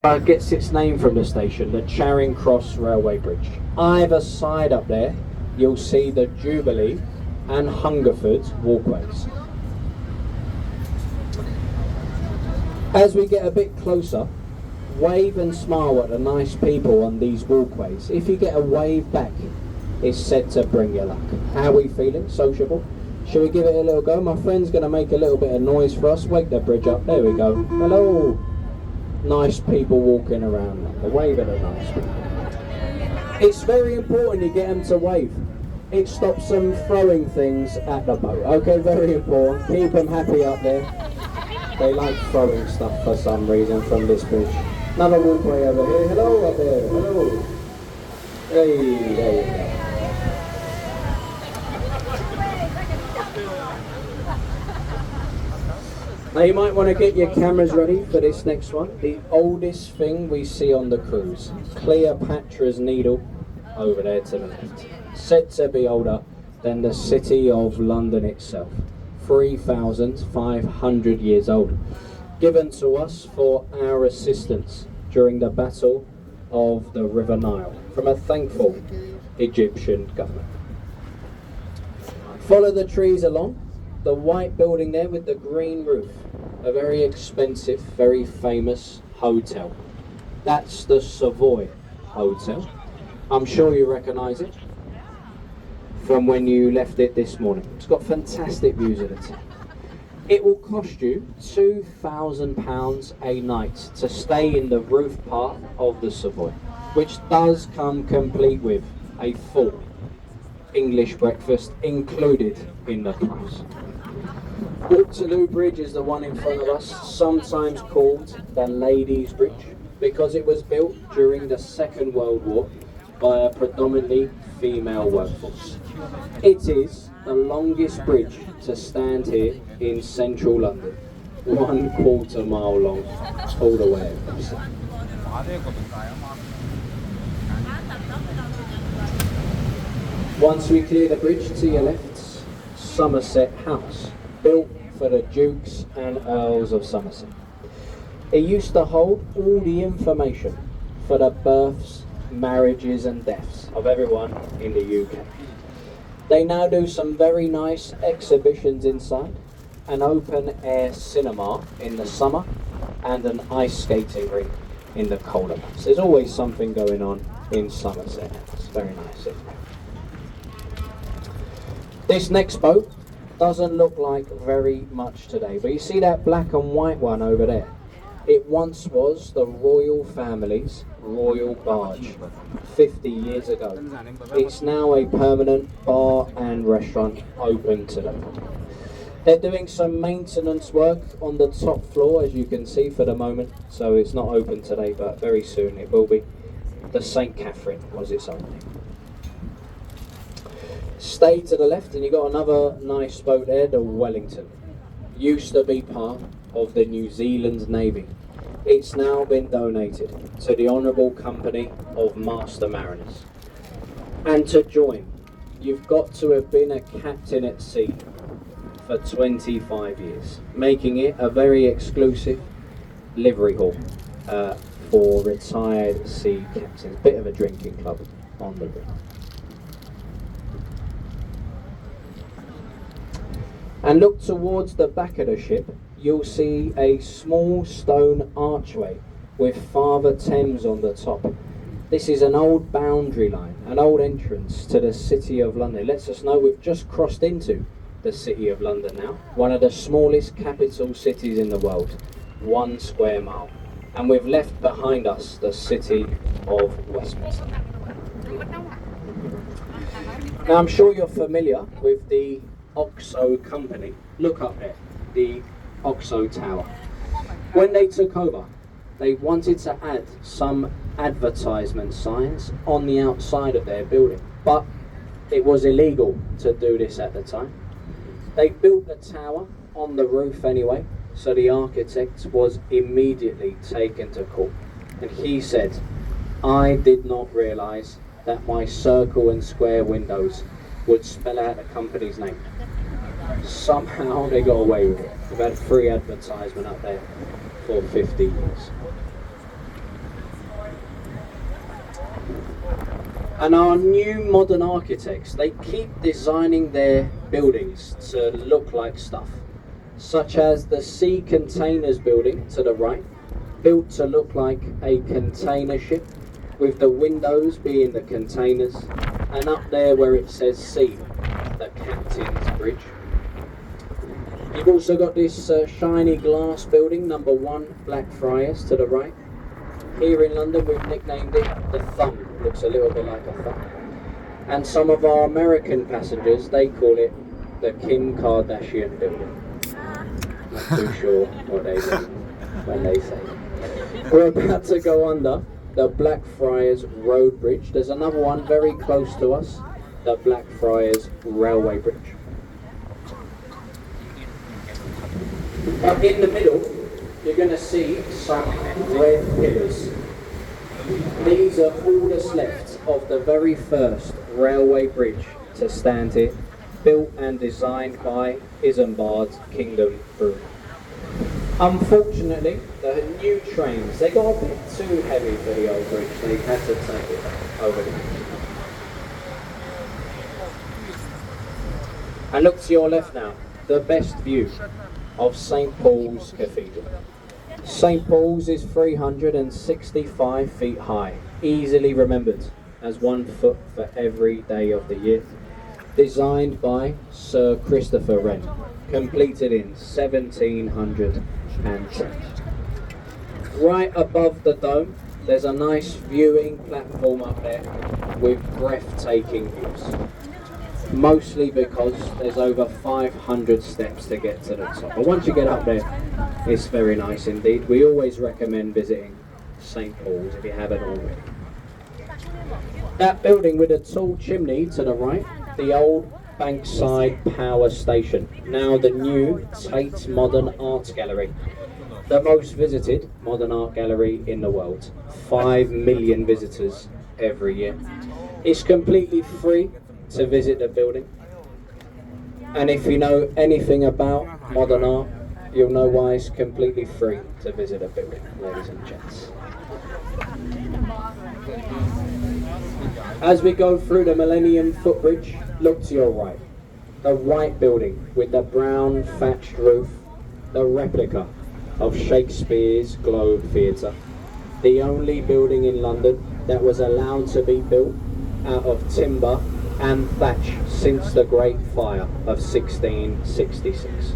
Gets its name from the station, the Charing Cross Railway Bridge. Either side up there, you'll see the Jubilee and Hungerford walkways. As we get a bit closer, wave and smile at the nice people on these walkways. If you get a wave back, it's said to bring you luck. How are we feeling? Sociable? Shall we give it a little go? My friend's going to make a little bit of noise for us. Wake the bridge up. There we go. Hello. Nice people walking around. The wave at the nice people. It's very important you get them to wave. It stops them throwing things at the boat. Okay, very important. Keep them happy up there. They like throwing stuff for some reason from this bridge. Another walkway over here. Hello up there. Hello. Hey, there you go. Now you might want to get your cameras ready for this next one. The oldest thing we see on the cruise, Cleopatra's Needle, over there to the left. Said to be older than the city of London itself. 3,500 years old. Given to us for our assistance during the Battle of the River Nile from a thankful Egyptian government. Follow the trees along. The white building there with the green roof, a very expensive, very famous hotel. That's the Savoy Hotel. I'm sure you recognise it from when you left it this morning. It's got fantastic views of the town. It will cost you £2,000 a night to stay in the roof part of the Savoy, which does come complete with a full English breakfast included in the price. Waterloo Bridge is the one in front of us, sometimes called the Ladies' Bridge, because it was built during the Second World War by a predominantly female workforce. It is the longest bridge to stand here in central London, 1/4 mile long all the way across. Once we clear the bridge to your left, Somerset House, built for the Dukes and Earls of Somerset. It used to hold all the information for the births, marriages and deaths of everyone in the UK. They now do some very nice exhibitions inside, an open air cinema in the summer and an ice skating rink in the colder months. There's always something going on in Somerset. It's very nice, isn't it? This next boat doesn't look like very much today, but you see that black and white one over there? It once was the royal family's royal barge 50 years ago. It's now a permanent bar and restaurant open to them. They're doing some maintenance work on the top floor, as you can see for the moment, so it's not open today, but very soon it will be. The St. Catherine was its opening. Stay to the left and you've got another nice boat there, the Wellington. Used to be part of the New Zealand Navy. It's now been donated to the Honourable Company of Master Mariners. And to join, you've got to have been a captain at sea for 25 years, making it a very exclusive livery hall for retired sea captains. Bit of a drinking club on the river. And look towards the back of the ship, you'll see a small stone archway with Father Thames on the top. This is an old boundary line, an old entrance to the City of London. It lets us know we've just crossed into the City of London now, one of the smallest capital cities in the world, 1 square mile. And we've left behind us the City of Westminster. Now I'm sure you're familiar with the Oxo company. Look up there, the Oxo Tower. When they took over, they wanted to add some advertisement signs on the outside of their building, but it was illegal to do this at the time. They built the tower on the roof anyway, so the architect was immediately taken to court, and he said, "I did not realise that my circle and square windows would spell out the company's name." Somehow they got away with it. We've had free advertisement up there for 50 years. And our new modern architects, they keep designing their buildings to look like stuff, such as the Sea Containers building to the right, built to look like a container ship, with the windows being the containers, and up there where it says Sea, the Captain's Bridge. You've also got this shiny glass building, number 1 Blackfriars to the right. Here in London we've nicknamed it the Thumb, looks a little bit like a thumb. And some of our American passengers, they call it the Kim Kardashian building. Not too sure what they mean when they say it. We're about to go under the Blackfriars Road Bridge. There's another one very close to us, the Blackfriars Railway Bridge. Up in the middle, you're going to see some red pillars. These are all that's left of the very first railway bridge to stand here, built and designed by Isambard Kingdom Brewery. Unfortunately, the new trains, they got a bit too heavy for the old bridge. They had to take it over the bridge. And look to your left now, the best view of St. Paul's Cathedral. St. Paul's is 365 feet high, easily remembered as 1 foot for every day of the year. Designed by Sir Christopher Wren, completed in 1710. Right above the dome, there's a nice viewing platform up there with breathtaking views. Mostly because there's over 500 steps to get to the top. But once you get up there, it's very nice indeed. We always recommend visiting St. Paul's if you haven't already. That building with a tall chimney to the right, the old Bankside Power Station, now the new Tate Modern Art Gallery. The most visited modern art gallery in the world. 5 million visitors every year. It's completely free to visit the building, and if you know anything about modern art, you'll know why it's completely free to visit a building, ladies and gents. As we go through the Millennium Footbridge, look to your right. The white building with the brown thatched roof, the replica of Shakespeare's Globe Theatre, the only building in London that was allowed to be built out of timber and thatch since the Great Fire of 1666.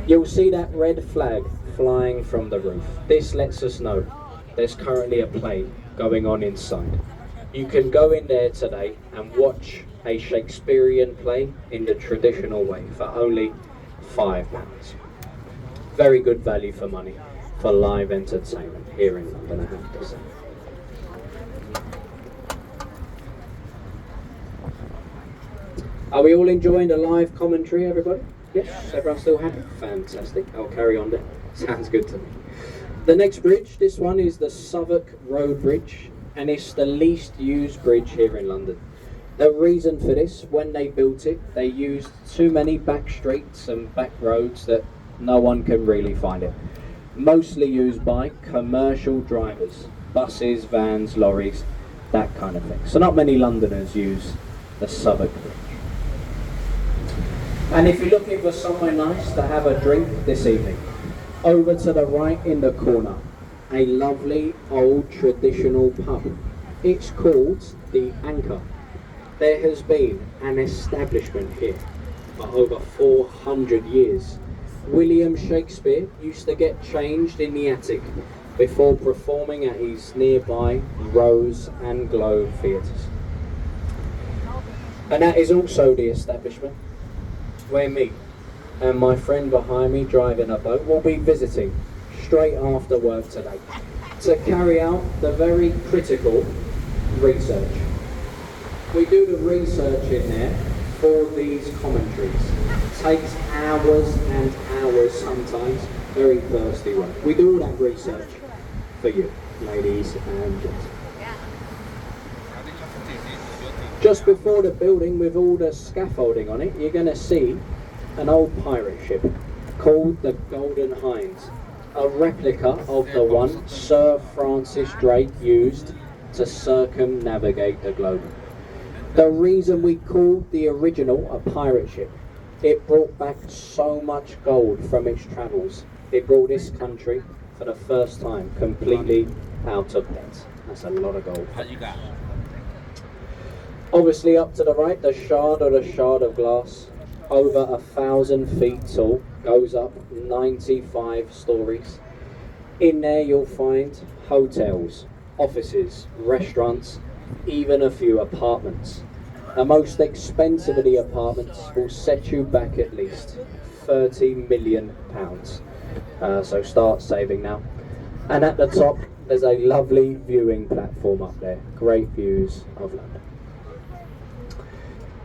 You'll see that red flag flying from the roof. This lets us know there's currently a play going on inside. You can go in there today and watch a Shakespearean play in the traditional way for only £5. Very good value for money for live entertainment here in London, I have to say. Are we all enjoying the live commentary, everybody? Yes, everyone's still happy? Fantastic. I'll carry on then. Sounds good to me. The next bridge, this one is the Southwark Road Bridge, and it's the least used bridge here in London. The reason for this, when they built it, they used too many back streets and back roads that no one can really find it. Mostly used by commercial drivers, buses, vans, lorries, that kind of thing. So not many Londoners use the Southwark Bridge. And if you're looking for somewhere nice to have a drink this evening, over to the right in the corner, a lovely old traditional pub. It's called the Anchor. There has been an establishment here for over 400 years. William Shakespeare used to get changed in the attic before performing at his nearby Rose and Globe theatres. And that is also the establishment where me and my friend behind me driving a boat will be visiting straight after work today to carry out the very critical research. We do the research in there for these commentaries. It takes hours and hours sometimes, very thirsty work. We do all that research for you, ladies and gentlemen. Just before the building with all the scaffolding on it, you're going to see an old pirate ship called the Golden Hind, a replica of the one Sir Francis Drake used to circumnavigate the globe. The reason we called the original a pirate ship, it brought back so much gold from its travels. It brought this country for the first time completely out of debt. That's a lot of gold. Obviously up to the right, the Shard of glass, over 1,000 feet tall, goes up 95 stories. In there you'll find hotels, offices, restaurants, even a few apartments. The most expensive of the apartments will set you back at least £30 million. So start saving now. And at the top, there's a lovely viewing platform up there. Great views of London.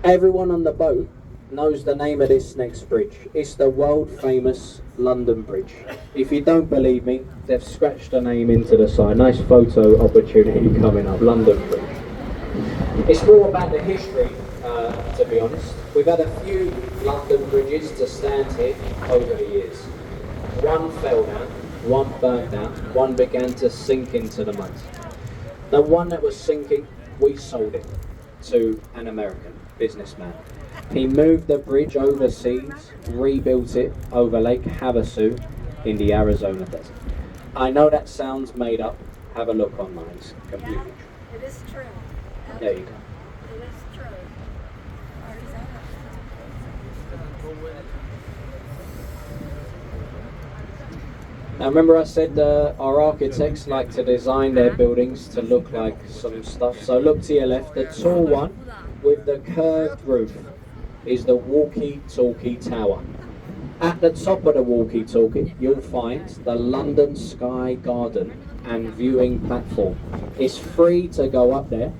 Everyone on the boat knows the name of this next bridge. It's the world famous London Bridge. If you don't believe me, they've scratched the name into the side. Nice photo opportunity coming up, London Bridge. It's more about the history, to be honest. We've had a few London bridges to stand here over the years. One fell down, one burnt down, one began to sink into the mud. The one that was sinking, we sold it to an American businessman. He moved the bridge overseas, rebuilt it over Lake Havasu in the Arizona desert. I know that sounds made up. Have a look online. It's completely true. It is true. There you go. It is true. Now remember I said our architects like to design their buildings to look like some stuff. So look to your left, the tall one with the curved roof is the walkie-talkie tower. At the top of the walkie-talkie you'll find the London Sky Garden and viewing platform. It's free to go up there.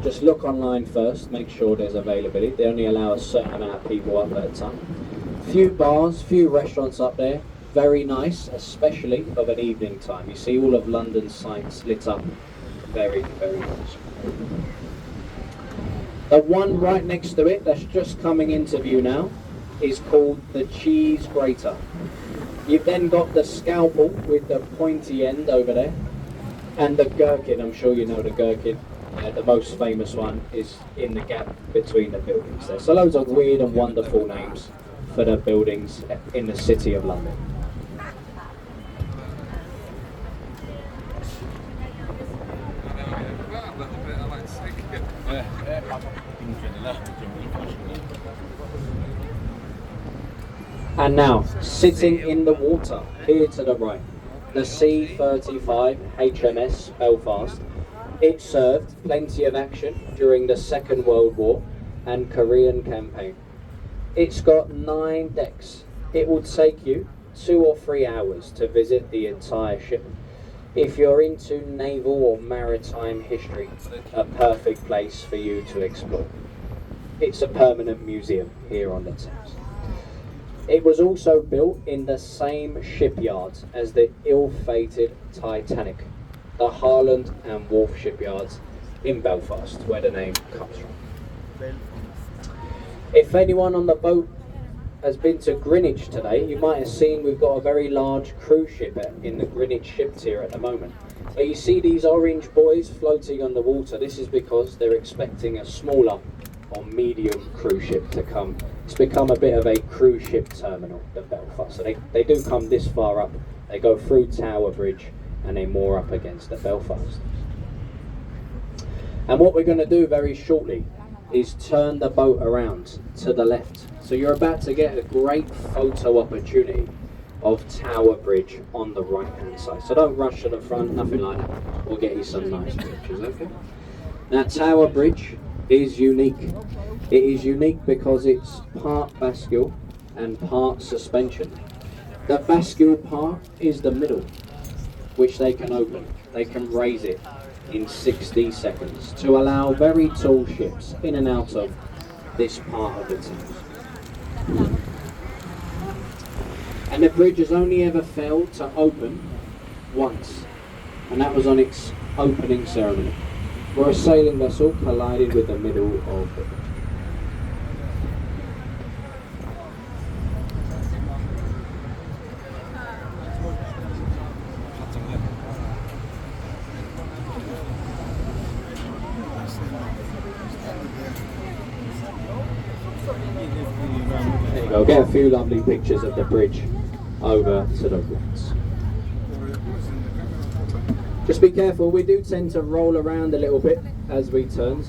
Just look online first, make sure there's availability. They only allow a certain amount of people up at a time. Few bars, few restaurants up there. Very nice, especially of an evening time. You see all of London's sights lit up. Very, very nice. The one right next to it that's just coming into view now is called the cheese grater. You've then got the scalpel with the pointy end over there, and the gherkin. I'm sure you know the gherkin. The most famous one is in the gap between the buildings there. So loads of weird and wonderful names for the buildings in the city of London. And now, sitting in the water, here to the right, the C-35 HMS Belfast. It served plenty of action during the Second World War and Korean campaign. It's got 9 decks. It will take you 2 or 3 hours to visit the entire ship. If you're into naval or maritime history, a perfect place for you to explore. It's a permanent museum here on the Thames. It was also built in the same shipyards as the ill-fated Titanic, the Harland and Wolff shipyards in Belfast, where the name comes from. If anyone on the boat has been to Greenwich today, you might have seen we've got a very large cruise ship in the Greenwich ship tier at the moment. But you see these orange buoys floating on the water. This is because they're expecting a smaller or medium cruise ship to come. It's become a bit of a cruise ship terminal, the Belfast. So they do come this far up. They go through Tower Bridge and they're more up against the Belfast. And what we're going to do very shortly is turn the boat around to the left. So you're about to get a great photo opportunity of Tower Bridge on the right hand side. So don't rush to the front, nothing like that. We'll get you some nice pictures, okay? Now Tower Bridge is unique. It is unique because it's part bascule and part suspension. The bascule part is the middle, which they can open. They can raise it in 60 seconds to allow very tall ships in and out of this part of the Thames. And the bridge has only ever failed to open once, and that was on its opening ceremony, where a sailing vessel collided with the middle of the bridge. There you go, get a few lovely pictures of the bridge over to the right. Just be careful, we do tend to roll around a little bit as we turn.